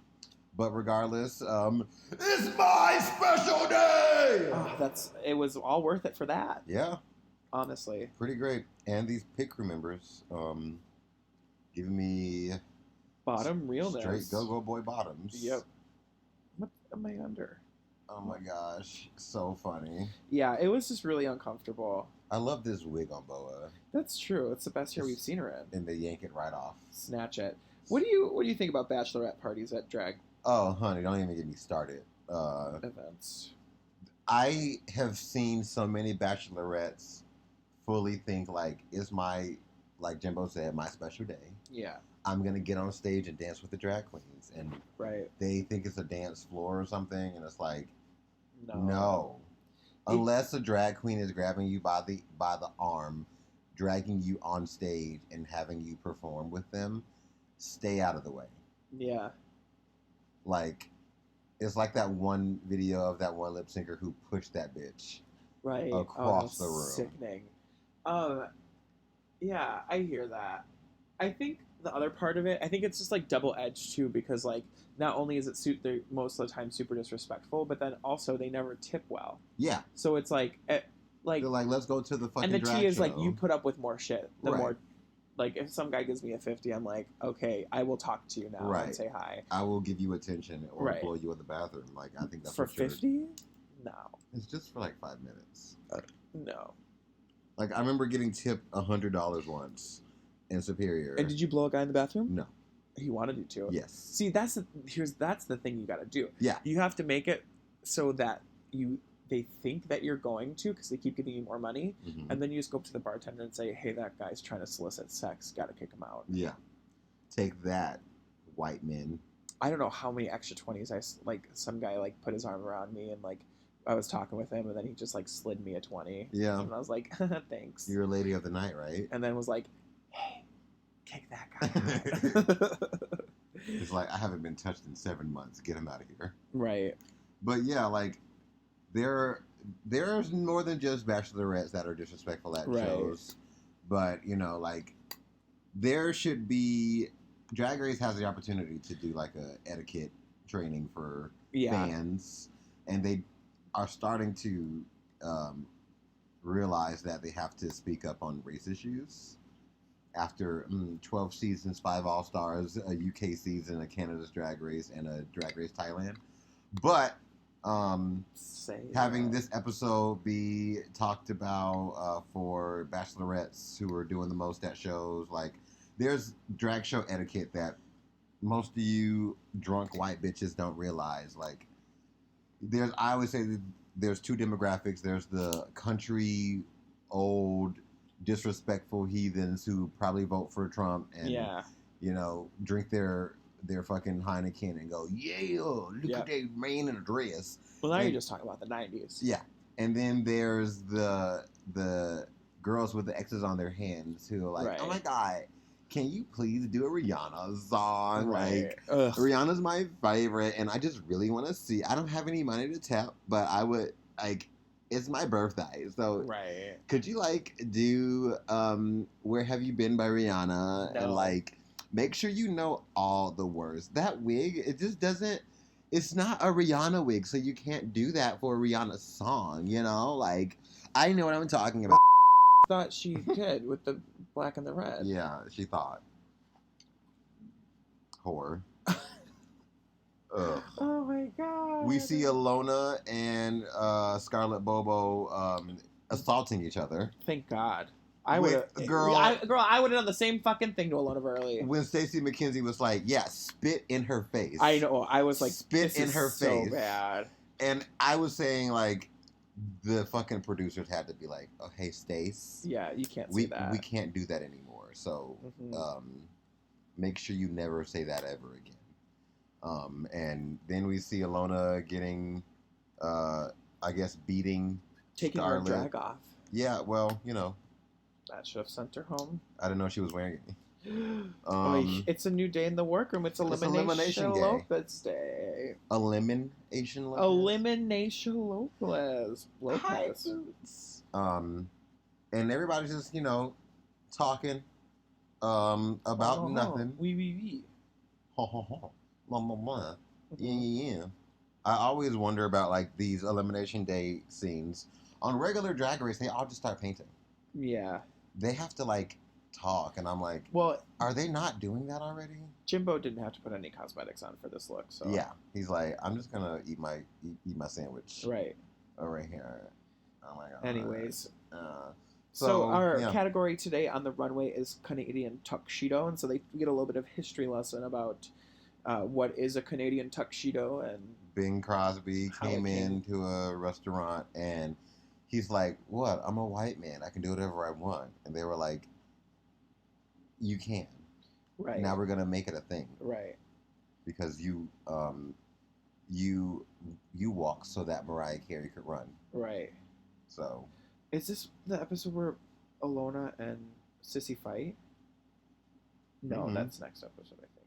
But regardless, it's my special day. Oh, it was all worth it for that. Yeah, Honestly. pretty great. And these pit crew members, giving me Bottom realness. straight go boy bottoms. Yep. What am I under? Oh my gosh, so funny. Yeah, it was just really uncomfortable. I love this wig on Boa, That's true. It's the best hair we've seen her in. and they yank it right off. Snatch it. What do you think about bachelorette parties at drag Oh, honey, don't even get me started. events? I have seen so many bachelorettes fully think like it's my, like Jimbo said, my special day. Yeah. I'm gonna get on stage and dance with the drag queens, and Right. they think it's a dance floor or something, and it's like, No. no. Unless a drag queen is grabbing you by the arm, dragging you on stage, and having you perform with them, stay out of the way. Yeah. Like, it's like that one video of that one lip syncer who pushed that bitch Right. across the room. Sickening. Yeah, I hear that. I think the other part of it, I think it's just like double edged too, because like not only is it they're most of the time super disrespectful, but then also they never tip well. Yeah. So it's like They're like, let's go to the fucking and the drag tea is show. like you put up with more shit. The Right. more, like if some guy gives me a 50, I'm like, okay, I will talk to you now Right. and say hi. I will give you attention or Right. blow you in the bathroom. Like, I think that's For what you're- 50? No. It's just for like 5 minutes. No. Like, I remember getting tipped $100 once in Superior. And did you blow a guy in the bathroom? No. He wanted you to. Yes. See, that's the thing you got to do. Yeah. You have to make it so that they think that you're going to, because they keep giving you more money, Mhm. and then you just go up to the bartender and say, "Hey, that guy's trying to solicit sex. Got to kick him out." Yeah. Take that, white men. I don't know how many extra 20s like some guy like put his arm around me and like I was talking with him and then he just like slid me a 20. Yeah. And I was like, "Thanks." You're a lady of the night, right? And then was like, "Hey, kick that guy out." It's like, I haven't been touched in 7 months. Get him out of here. Right. But yeah, like, there's more than just bachelorettes that are disrespectful at Right. shows. But, you know, like, there should be... Drag Race has the opportunity to do, like, a etiquette training for Yeah. fans. And they are starting to realize that they have to speak up on race issues. After 12 seasons, 5 All-Stars, a UK season, a Canada's Drag Race, and a Drag Race Thailand. But having this episode be talked about for bachelorettes who are doing the most at shows, like, there's drag show etiquette that most of you drunk white bitches don't realize. Like, I always say that there's two demographics. There's the country old disrespectful heathens who probably vote for Trump and you know, drink their fucking Heineken and go, yeah, look at that man in a dress. Well, now you're just talking about the 90s. Yeah. And then there's the girls with the X's on their hands who are like, oh my God, can you please do a Rihanna song? Right. Like, Rihanna's my favorite, and I just really want to see. I don't have any money to tap, but I would, like, it's my birthday, so could you like do Where Have You Been by Rihanna and like make sure you know all the words. That wig, it just doesn't, it's not a Rihanna wig, so you can't do that for a Rihanna song, you know? Like, I know what I'm talking about. Thought she did with the black and the red. Yeah, she thought. Whore. Ugh. Oh my God. We see Alona and Scarlett Bobo assaulting each other. Thank God. I would have, girl. I would have done the same fucking thing to Alona Burley. When Stacey McKenzie was like, "Yeah, spit in her face." I know. I was like, spit in her face. So bad. And I was saying like, the fucking producers had to be like, "Oh, hey, Stace. Yeah, you can't say that. We can't do that anymore. So, make sure you never say that ever again." And then we see Alona getting, I guess, taking her drag off. Yeah, well, you know. That should have sent her home. I didn't know she was wearing it. It's a new day in the workroom. It's Elimination Lopez Day. Elimination Lopez? Elimination Lopez. High boots. And everybody's just, you know, talking about nothing. Wee. Ho, ho, ho. Blah, blah, blah. Yeah. I always wonder about, like, these Elimination Day scenes. On regular Drag Race, they all just start painting. Yeah. They have to, like, talk, and I'm like, well, are they not doing that already? Jimbo didn't have to put any cosmetics on for this look, so yeah, he's like, I'm just gonna eat my sandwich right here. Oh my God. Anyways, so our category today on the runway is Canadian tuxedo, and so they get a little bit of history lesson about what is a Canadian tuxedo, and Bing Crosby How it came came. into a restaurant and he's like, "What? I'm a white man. I can do whatever I want." And they were like, "You can. right, Now we're gonna make it a thing right. because you walk so that Mariah Carey could run." Right. So Is this the episode where Alona and Sissy fight? No, Mhm. that's next episode, I think.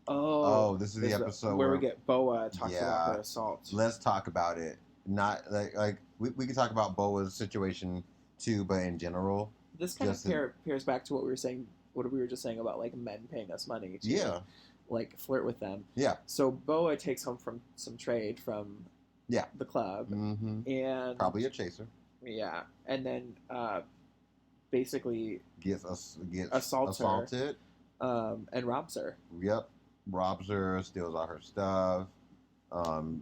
Oh, this is the episode where we where get Boa talks about Yeah. her assault. let's talk about it. Not like we can talk about Boa's situation too, but in general, This kind just of pairs back to what we were saying, what we were just saying about like men paying us money to yeah, like flirt with them. yeah, So Boa takes home from some trade from Yeah. the club, hmm and probably a chaser. yeah, and then basically Gets Assaults her. assaulted. and robs her, Yep, robs her, steals all her stuff,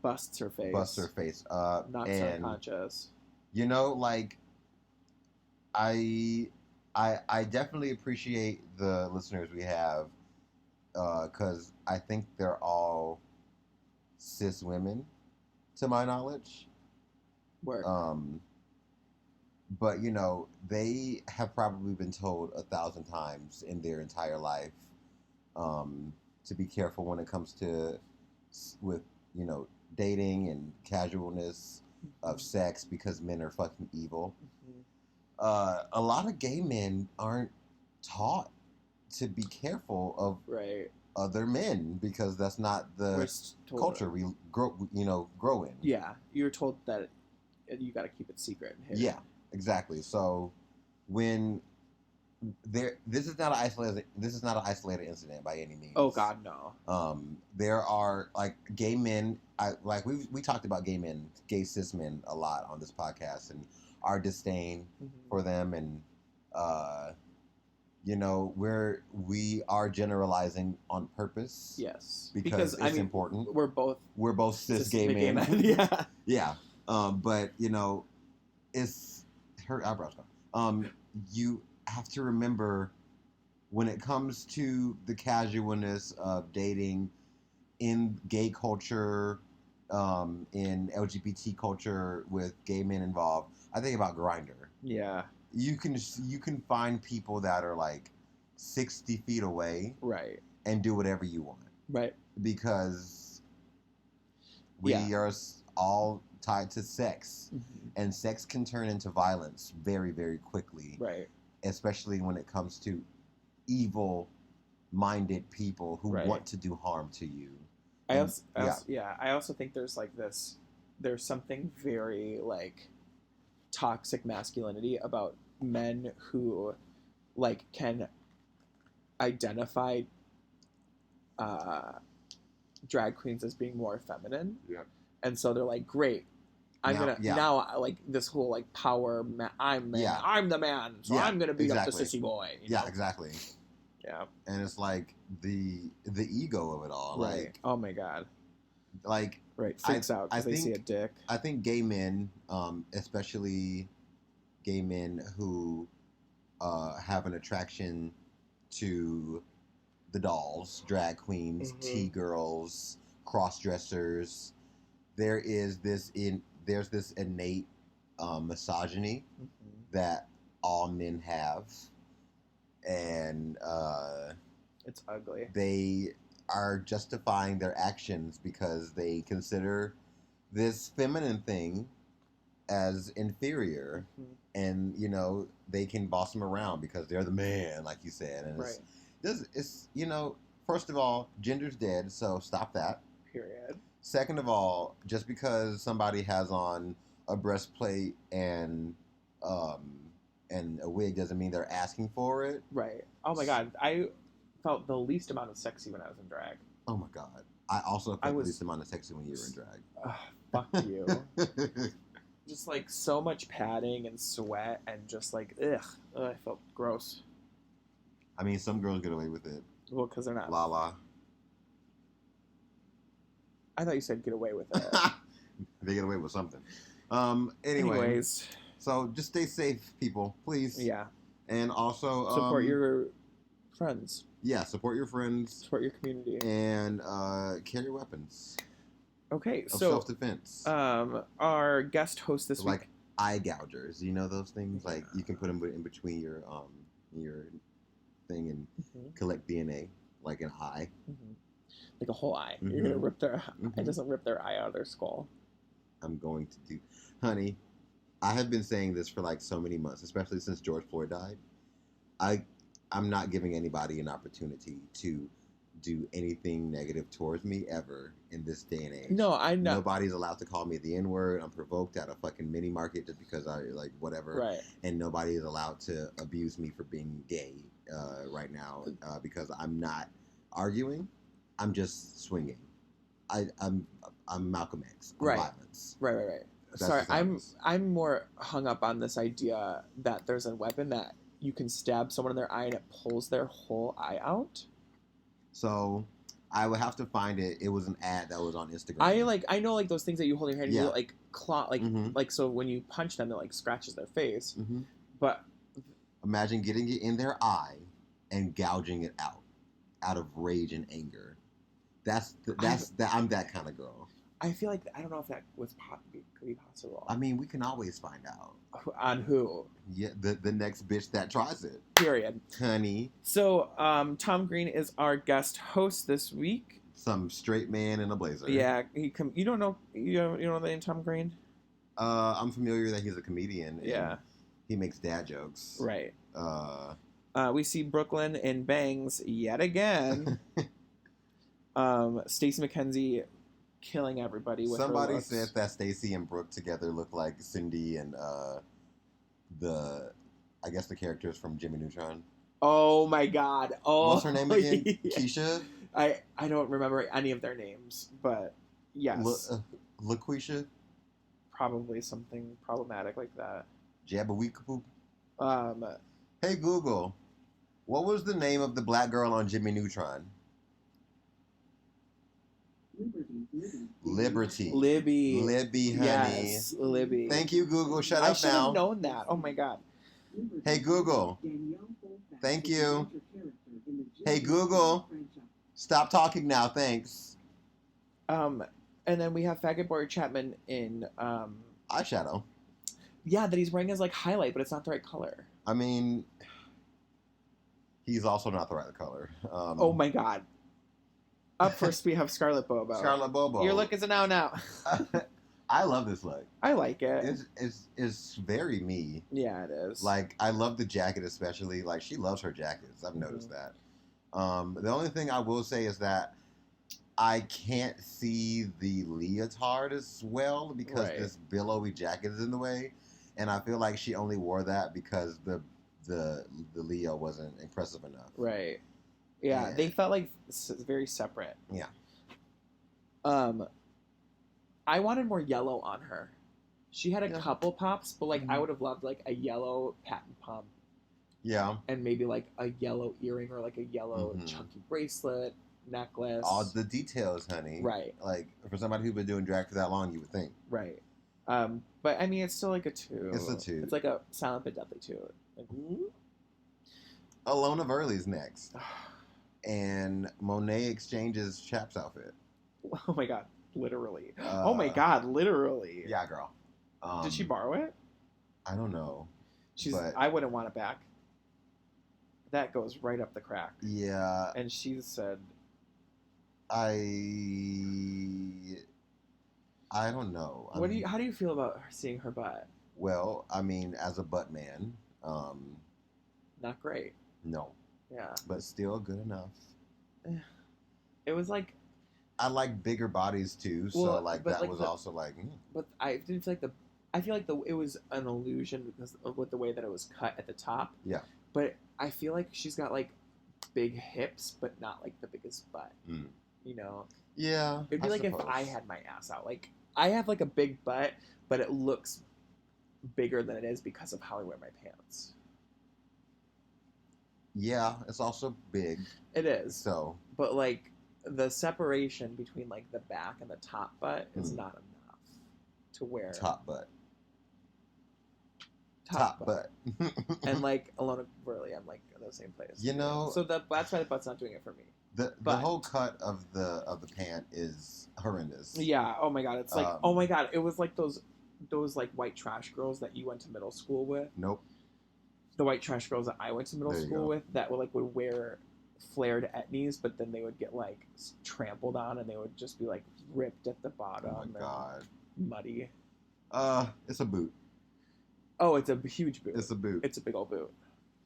busts her face, busts her face up, knocks her and unconscious. you know, like I definitely appreciate the listeners we have because I think they're all cis women, to my knowledge. Work. But you know, they have probably been told 1,000 times in their entire life to be careful when it comes to with dating and casualness of sex because men are fucking evil. A lot of gay men aren't taught to be careful of Right. other men because that's not We're the told- culture we grow in. Yeah, you're told that you got to keep it secret. And hidden. Yeah, exactly. So when this is not an isolated incident by any means. Oh God, no. There are like gay men. We talked about gay cis men a lot on this podcast, and our disdain for them, and we are generalizing on purpose. Yes, because it's important. We're both cis gay men. Yeah. Yeah. But it's her eyebrows gone. You have to remember when it comes to the casualness of dating in gay culture, in LGBT culture with gay men involved. I think about Grindr. Yeah. You can find people that are like 60 feet away, Right. and do whatever you want. Right. Because we are all tied to sex, and sex can turn into violence very, very quickly. Right. Especially when it comes to evil-minded people who want to do harm to you. I also think there's like this. There's something very like toxic masculinity about men who like can identify drag queens as being more feminine. Yeah. And so they're like, great, now like this whole like power I'm the man, so I'm gonna beat up the sissy boy. You know? Exactly. Yeah. And it's like the ego of it all. Right. Like, oh my God. Like, right, freaks out because they see a dick. I think gay men, especially gay men who have an attraction to the dolls, drag queens, T-girls, cross-dressers, there's this innate misogyny that all men have, and it's ugly. They are justifying their actions because they consider this feminine thing as inferior, and they can boss them around because they're the man, like you said. And it's first of all, gender's dead, so stop that. Period. Second of all, just because somebody has on a breastplate and a wig doesn't mean they're asking for it. Right. Oh my God, I felt the least amount of sexy when I was in drag. Oh my God, I also felt the least amount of sexy when you were in drag. Fuck you. Just like so much padding and sweat and just like I felt gross. I mean, some girls get away with it. Well, because they're not. Lala. I thought you said get away with it. They get away with something. Anyways. So just stay safe, people, please. Yeah. And also support your friends. Yeah, support your friends Support your community. and carry weapons Okay, of so self-defense. our guest host this Like week. eye gougers, you know those things? Like you can put them in between your thing and collect DNA, like an eye. Like a whole eye. You're gonna rip their it doesn't rip their eye out of their skull. I'm going to do, honey. I have been saying this for like so many months, especially since George Floyd died. I'm not giving anybody an opportunity to do anything negative towards me ever in this day and age. No, I'm not. Nobody's allowed to call me the N-word. I'm provoked at a fucking mini market just because I like whatever. Right. And nobody is allowed to abuse me for being gay right now because I'm not arguing. I'm just swinging. I'm Malcolm X. I'm violence. Right. That's Sorry, just I'm more hung up on this idea that there's a weapon that you can stab someone in their eye and it pulls their whole eye out. So I would have to find it. It was an ad that was on Instagram. I know like those things that you hold in your hand. Yeah. You like claw like so when you punch them, it like scratches their face. But imagine getting it in their eye and gouging it out of rage and anger. I'm that kind of girl. I feel like I don't know if that could be possible. I mean, we can always find out. On who? Yeah, the next bitch that tries it. Period. Honey. So, Tom Green is our guest host this week. Some straight man in a blazer. Yeah, you don't know the name Tom Green? I'm familiar that he's a comedian. Yeah. He makes dad jokes. Right. We see Brooklyn in Bangs yet again. Stacey McKenzie killing everybody with Somebody her looks. said that Stacey and Brooke together look like Cindy and I guess the characters from Jimmy Neutron. Oh my god. Oh, what's her name again? Yeah. Keisha? I don't remember any of their names, but yes. LaQuisha? Probably something problematic like that. Jabba-week-poop? Hey Google, what was the name of the black girl on Jimmy Neutron? Liberty. Libby, honey. Yes, Libby. Thank you, Google. Shut up now. I should have known that. Oh my god. Hey, Google. Thank you. Hey, Google. Stop talking now. Thanks. And then we have Faggot Boy Chapman in eyeshadow. Yeah, that he's wearing as like highlight, but it's not the right color. I mean, he's also not the right color. Oh my god. Up first, we have Scarlet Bobo. Scarlet Bobo. Your look is a now. I love this look. I like it. It's very me. Yeah, it is. Like, I love the jacket especially. Like, she loves her jackets. I've noticed that. The only thing I will say is that I can't see the leotard as well because this billowy jacket is in the way. And I feel like she only wore that because the Leo wasn't impressive enough. Right. Yeah, they felt like very separate. Yeah. I wanted more yellow on her. She had a couple pops, but like I would have loved like a yellow patent pump. Yeah. And maybe like a yellow earring or like a yellow chunky bracelet, necklace. All the details, honey. Right. Like for somebody who's been doing drag for that long, you would think. Right. But I mean, it's still like a 2. It's a 2. It's like a silent but deadly 2. Like, Alona Verley's next. And Monet exchanges Chap's outfit. Oh my god, literally. Oh my god, literally. Yeah, girl. Did she borrow it? I don't know. I wouldn't want it back. That goes right up the crack. Yeah. And she said, I don't know. How do you feel about seeing her butt? Well, I mean, as a butt man, not great. No. Yeah. But still good enough. It was like, I like bigger bodies too, so like that was also like. But I didn't feel like I feel like it was an illusion because of with the way that it was cut at the top. Yeah. But I feel like she's got like big hips, but not like the biggest butt. You know. Yeah. It'd be like if I had my ass out. Like I have like a big butt, but it looks bigger than it is because of how I wear my pants. Yeah, it's also big. It is. So. But like the separation between like the back and the top butt is not enough to wear. Top butt. top butt. And like Alona Burley, I'm like in the same place. You know, so that's why the butt's not doing it for me. the but- whole cut of the pant is horrendous. Yeah. Oh my god. It's like oh my god. It was like those like white trash girls that you went to middle school with. Nope. The white trash girls that I went to middle There you school go. with that would wear flared etnies, but then they would get like trampled on and they would just be like ripped at the bottom. Oh my god. And muddy. It's a boot. Oh, it's a huge boot. It's a boot. It's a big old boot.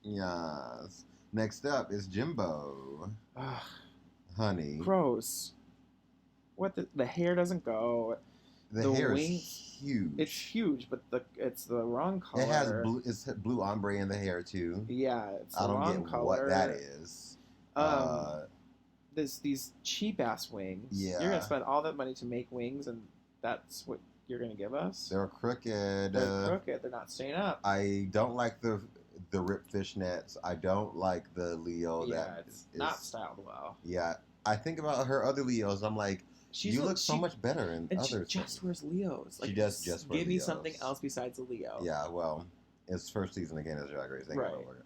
Yes. Next up is Jimbo. Ugh, Honey. gross. What the hair doesn't go. The hair is wings- huge. It's huge, but it's the wrong color. It has blue. It's blue ombre in the hair too. Yeah, it's the I don't wrong get color. what that is. There's these cheap ass wings. Yeah. You're gonna spend all that money to make wings, and that's what you're gonna give us. They're crooked. They're crooked. They're not staying up. I don't like the ripped fishnets. I don't like the Leo yeah, that it's is not styled well. Yeah, I think about her other Leos. I'm like, you look so much better in and other. she just wears Leos. She does just wear give me Leos. something else besides a Leo. Yeah, well, it's first season again as Drag Race. They gotta Right. work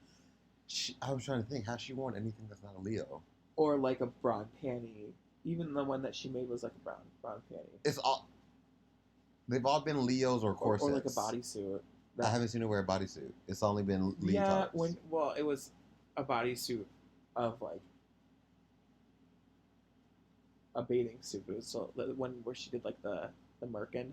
it. I was trying to think, has she worn anything that's not a Leo? Or like a brown panty. Even the one that she made was like a brown panty. It's all. They've all been Leos or corsets. Or like a bodysuit. I haven't seen her wear a bodysuit. It's only been leotards. Yeah, it was a bodysuit of like a bathing suit. It was so the one where she did like the merkin.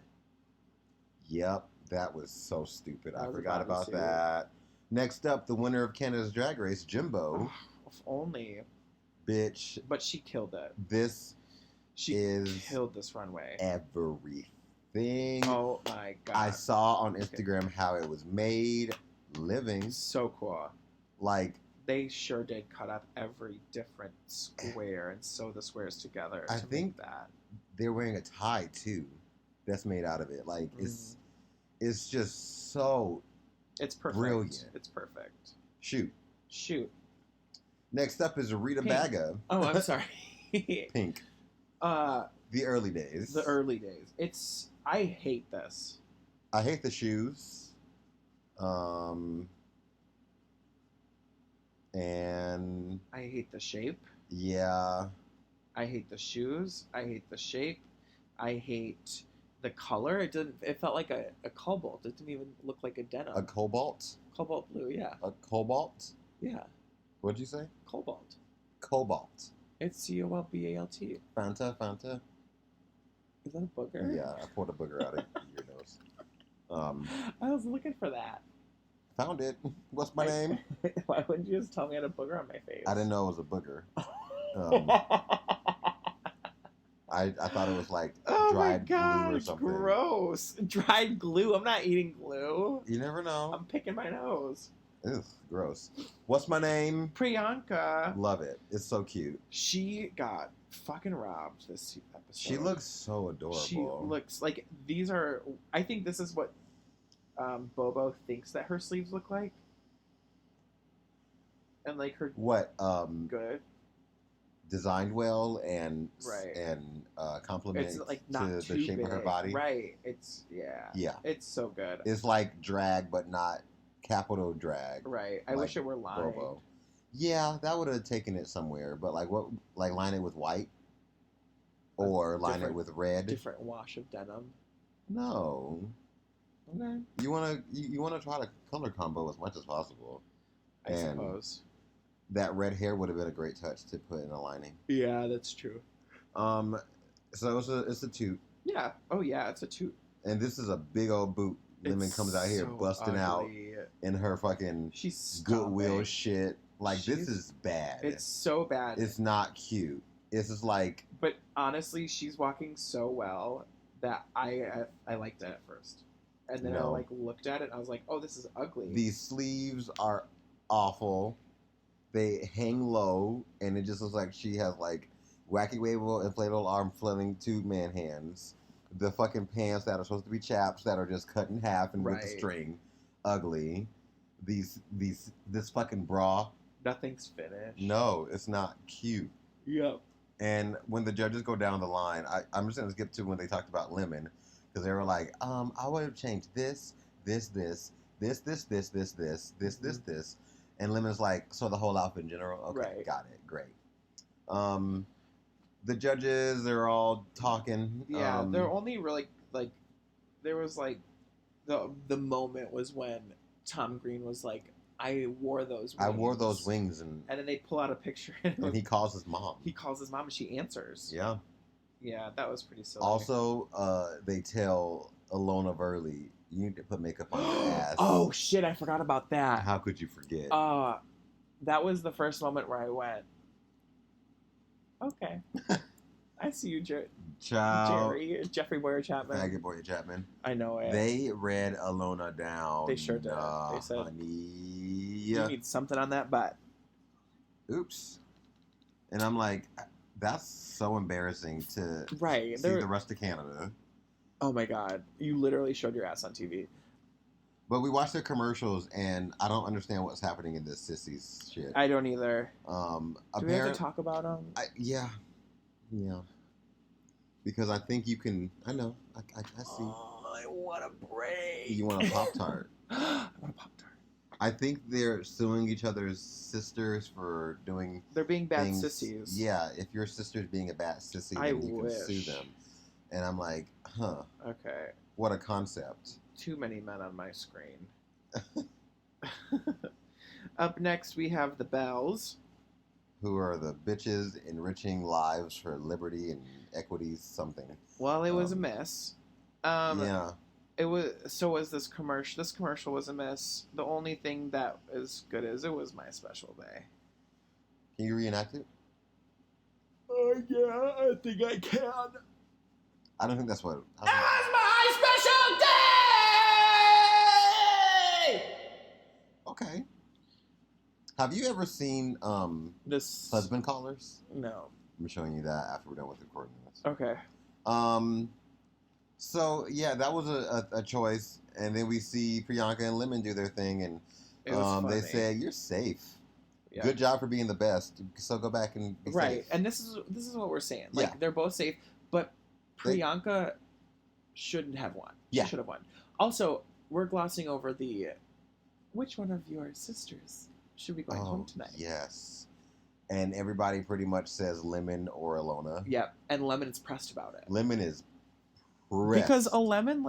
Yep, that was so stupid. That I was a forgot about bodysuit. that. Next up, the winner of Canada's Drag Race, Jimbo. If only, Bitch, but she killed it. this She is killed this runway. everything. Oh my god! I saw on Instagram how it was made, living. So cool. Like, They sure did cut up every different square and sew the squares together. I to think make that. they're wearing a tie too that's made out of it. Like, Mm. it's just so It's perfect. brilliant. It's perfect. shoot. Shoot. Next up is Rita Pink. Baga. Oh, I'm sorry. Pink. uh, The early days. the early days. I hate this. I hate the shoes. And I hate the shape. yeah, I hate the shoes. I hate the shape. I hate the color. It felt like a cobalt. It didn't even look like a denim. a cobalt. Cobalt blue, yeah. A cobalt. Yeah. What'd you say? Cobalt. Cobalt. It's COLBALT. Fanta. Is that a booger? Yeah, I pulled a booger out of your nose. I was looking for that. Found it. What's my name? Why wouldn't you just tell me I had a booger on my face? I didn't know it was a booger. I thought it was like Oh dried my god, glue or it's something. gross. Dried glue. I'm not eating glue. You never know. I'm picking my nose. Ugh, gross. What's my name? Priyanka. Love it. It's so cute. She got fucking robbed this episode. She looks so adorable. She looks like these are. I think this is what Bobo thinks that her sleeves look like, and like her what good. designed well and Right. complement It's like not to too the shape big. of her body. Right. It's yeah. Yeah. It's so good. It's like drag, but not capital drag. Right. I like wish it were lined. Bobo. Yeah, that would have taken it somewhere. But like what? Like line it with white, or line it different- with red. Different wash of denim. No. Okay. You wanna try to color combo as much as possible. I And suppose. that red hair would have been a great touch to put in a lining. Yeah, that's true. So it's a toot, Yeah. Oh yeah, it's a toot. and this is a big old boot. Lemon It's comes out here so busting out ugly. in her fucking She's Goodwill stomping. shit. Like this She's- is bad. It's so bad. It's not cute. It's just like But honestly, she's walking so well that I liked it at first, and then I No. like looked at it and I was like, oh, this is ugly. these sleeves are awful. They hang low, and it just looks like she has like wacky waveable inflatable arm flailing two man hands. The fucking pants that are supposed to be chaps that are just cut in half and with the Right. string, ugly. This fucking bra, Nothing's finished. no, it's not cute. Yep. And when the judges go down the line, I'm just gonna skip to when they talked about Lemon, because they were like, I would have changed this, this, and Lemon's like, so the whole outfit in general. Okay, Right. got it, great. The judges, they're all talking. Yeah, they're only really like there was like the moment was when Tom Green was like, I wore those wings, and then they pull out a picture and he calls his mom. He calls his mom and she answers. Yeah. Yeah, that was pretty silly. Also, they tell Alona Verley, you need to put makeup on your ass. Oh shit, I forgot about that. How could you forget? That was the first moment where I went, okay. I see you, Jeffrey Boyer Chapman. Faggot Boyer Chapman. I know it. They read Alona down. They sure did. They said, honey, you need something on that butt. Oops. And I'm like, that's so embarrassing to see the rest of Canada. Oh my God. You literally showed your ass on TV. But we watched their commercials, and I don't understand what's happening in this sissies shit. I don't either. Do we have to talk about them? Yeah. Because I think you can. I know. I see. Oh, I want a break. You want a Pop-Tart. I want a Pop-Tart. I think they're suing each other's sisters for doing. They're being bad things. sissies. Yeah, if your sister's being a bad sissy, then you can sue them. And I'm like, huh. Okay. What a concept. Too many men on my screen. Up next, we have the Bells. Who are the bitches enriching lives for liberty and equity something. Well, it was a miss. Yeah. It was. So was this commercial. This commercial was a miss. The only thing that is good is it was my special day. Can you reenact it? Yeah, I think I can. I don't think that's what. It was my special day! Okay. Have you ever seen This Husband Callers? No. I'm showing you that after we're done with recording this. Okay. So yeah, that was a choice, and then we see Priyanka and Lemon do their thing, and they say you're safe. Yeah. Good job for being the best. So go back and be safe. And this is what we're saying. Like they're both safe, but Priyanka shouldn't have won. She should have won. Also, we're glossing over which one of your sisters should be going home tonight? Yes. And everybody pretty much says Lemon or Alona. Yep. And Lemon is pressed about it. Lemon is pressed. Because a lemon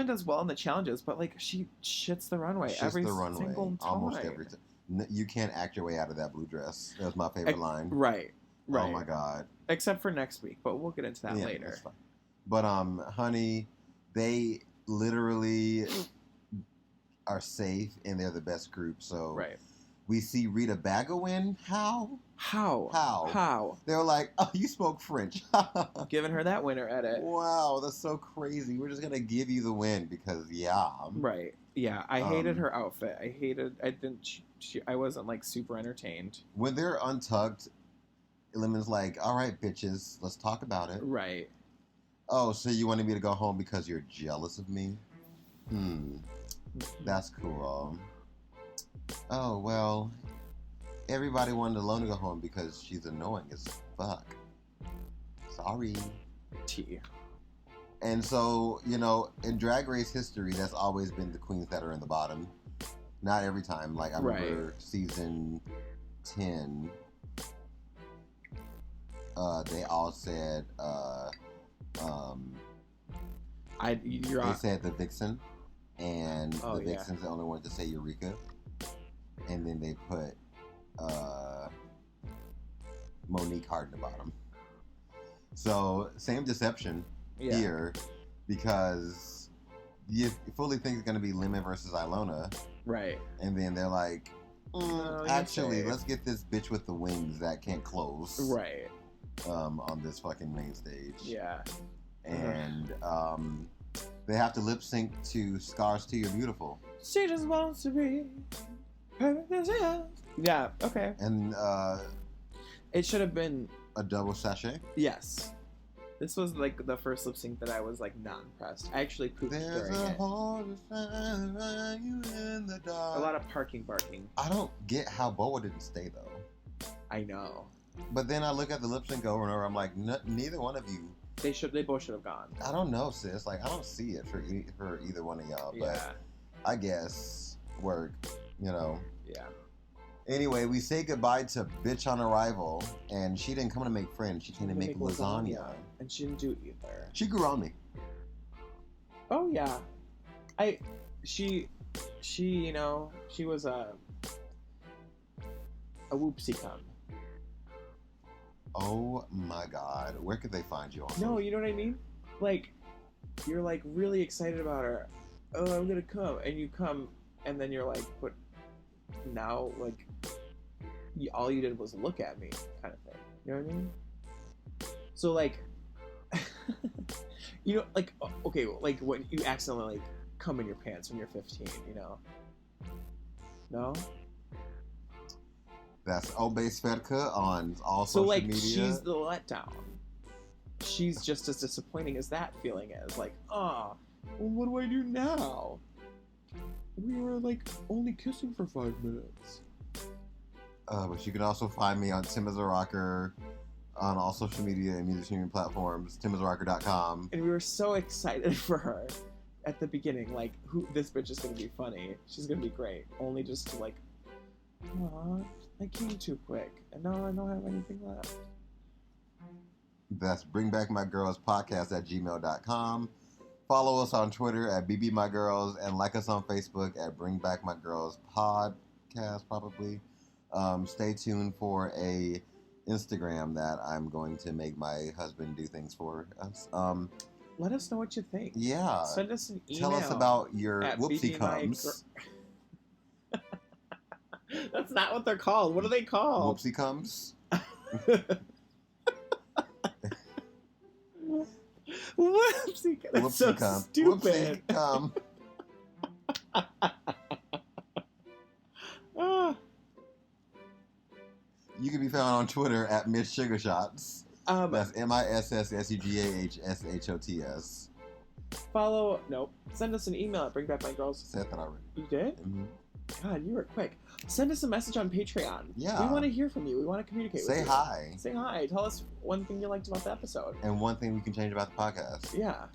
does well in the challenges, but like she shits the runway every single time. Almost every time. You can't act your way out of that blue dress. That was my favorite line. Right. Oh my God. Except for next week, but we'll get into that later. That's fine. But honey, they literally are safe and they're the best group. So we see Rita Baga win. How? They're like, oh, you spoke French. Giving her that winner edit. Wow, that's so crazy. We're just gonna give you the win because Right. Yeah, I hated her outfit. I wasn't like super entertained. When they're untucked, Lemon's like, all right, bitches, let's talk about it. Right. Oh, so you wanted me to go home because you're jealous of me? That's cool. Oh, well, everybody wanted Alona to go home because she's annoying as fuck. Sorry. And so, in Drag Race history, that's always been the queens that are in the bottom. Not every time. Like, I remember season 10, they all said, they said the Vixen, and the Vixen's the only one to say Eureka. And then they put Monique Hart in the bottom. So, same deception here, because you fully think it's going to be Lemon versus Ilona. Right. And then they're like, actually, let's get this bitch with the wings that can't close. Right. On this fucking main stage. Yeah. And they have to lip sync to Scars to You're Beautiful. She just wants to be perfect as she is. Yeah, okay. And it should have been a double sachet. Yes. This was like the first lip sync that I was like not impressed. I actually pooped during it. A lot of barking. I don't get how Boa didn't stay though. I know. But then I look at the lip sync over and over. I'm like, neither one of you They both should have gone. I don't know, sis. Like, I don't see it for either one of y'all. But Yeah. I guess work, you know. Yeah. Anyway, we say goodbye to Bitch on Arrival, and she didn't come to make friends. She came to make lasagna. And she didn't do either. She grew on me. Oh yeah. She you know, she was a whoopsie cum. Oh my God. Where could they find you on No, you know what I mean? Like, you're like really excited about her. Oh, I'm gonna come, and you come, and then you're like, but now, like, all you did was look at me, kind of thing. You know what I mean? So like, you know, like, okay, like when you accidentally like come in your pants when you're 15, you know? No. That's Obey Svedka on all So social like, media. she's the letdown. She's just as disappointing as that feeling is. Like, oh, well, what do I do now? We were like only kissing for 5 minutes. But you can also find me on Timisarocker on all social media and music streaming platforms, timisarocker.com. And we were so excited for her at the beginning. Like, this bitch is gonna be funny. She's gonna be great. Only just to like, aw, I came too quick, and now I don't have anything left. That's Bring Back My Girls Podcast at gmail.com. Follow us on Twitter at BBMyGirls and like us on Facebook at Bring Back My Girls Podcast, probably. Stay tuned for a Instagram that I'm going to make my husband do things for us. Let us know what you think. Yeah. Send us an email. Tell us about your at whoopsie cums. That's not what they're called. What are they called? Whoopsie cums? Whoopsie. That's so cum. stupid. Whoopsie cum. Ah. You can be found on Twitter at Miss Sugar Shots. That's MISSSUGAHSHOTS. Send us an email at bringbackmygirls. Said that already. You did? Mm-hmm. God, you were quick. Send us a message on Patreon. Yeah. We want to hear from you. We want to communicate with you. Say hi. Say hi. Tell us one thing you liked about the episode. And one thing we can change about the podcast. Yeah.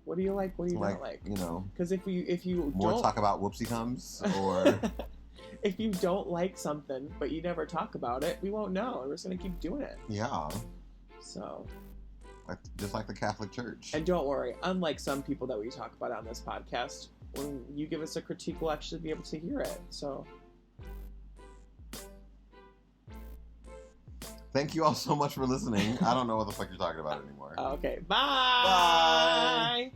What do you like? What do you not like? You know. Because if you more don't talk about whoopsie cums or if you don't like something but you never talk about it, we won't know. We're just gonna keep doing it. yeah. So. Just like the Catholic Church. And don't worry, unlike some people that we talk about on this podcast, when you give us a critique, we'll actually be able to hear it. So. Thank you all so much for listening. I don't know what the fuck you're talking about anymore. Okay. Bye. Bye.